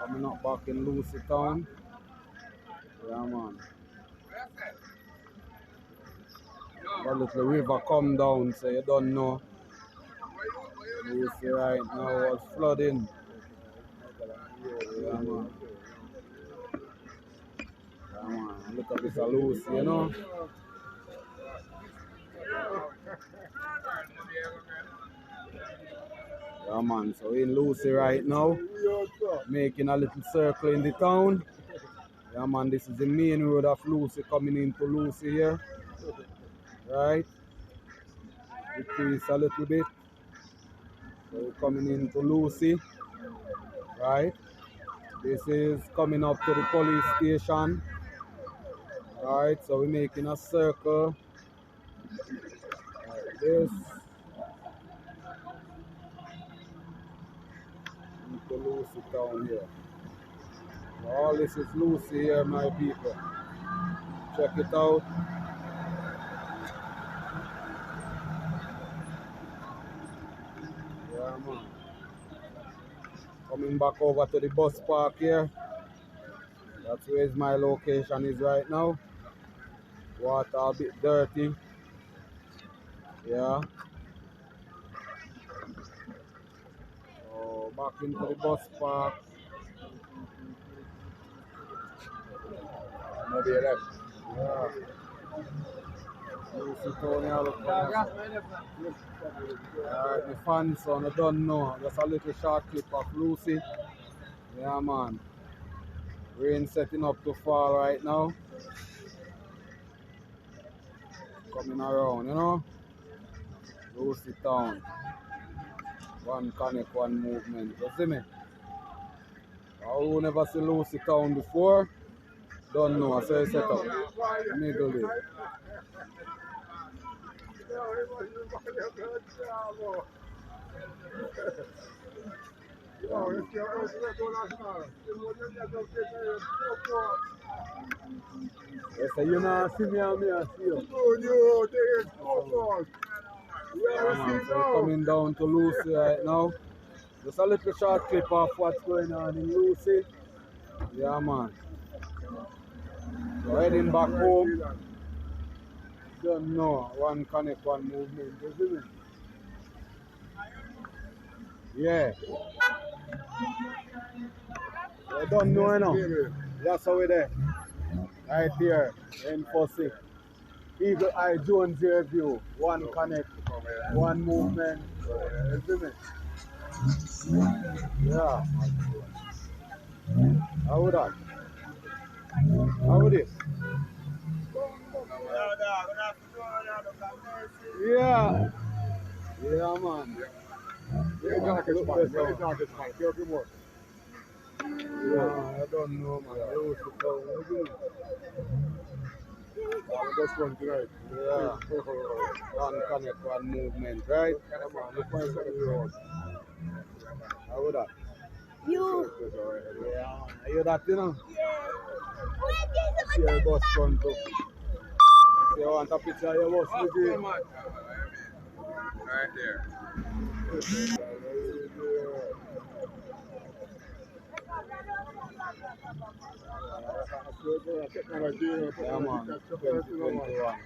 Coming up back in Lucy Town. Yeah, man. The little river come down, so you don't know. Lucy right now was flooding. Yeah, man. Yeah, man. Look at this Lucy, you know. Yeah, man. So in Lucy right now, making a little circle in the town. Yeah, man. This is the main road of Lucy coming into Lucy here. Right. Decrease a little bit. So we're coming into Lucy. Right. This is coming up to the police station. Alright, so we're making a circle like this. Into Lucy Town here. So all this is Lucy here, my people. Check it out. Yeah, man. Coming back over to the bus park here. That's where my location is right now. Water a bit dirty. Yeah. So back into the bus park. Maybe left. Yeah. Lucy Town here, look at Alright, the fans son, I don't know. Just a little short clip of Lucy. Yeah, man. Rain setting up to fall right now. Coming around, you know. Lucy Town. One connect, one movement. You see me? Who never see Lucy Town before? Don't know. I say set up. Middle it. Yes, you know, see me and me, I see you. Yeah, man, so we're coming down to Lucy right now. Just a little short clip of what's going on in Lucy. Yeah, man. So heading back home. Don't know. One connect, one movement. You see me? Yeah. I don't know, you know. That's how we're there. Right here, in Fossey. Eagle Eye Jones here view. One connect, one movement. You see me? Yeah. How would that? How would it? Yeah. Yeah, man. Yeah, I don't know, man. Just one tonight. Yeah. One connect, one movement, right? How would that? You. Yeah, I hear that, you know? Yeah. See your bus front too. See, you want a picture of your bus, Luigi? Right there. Yeah, man. 2021.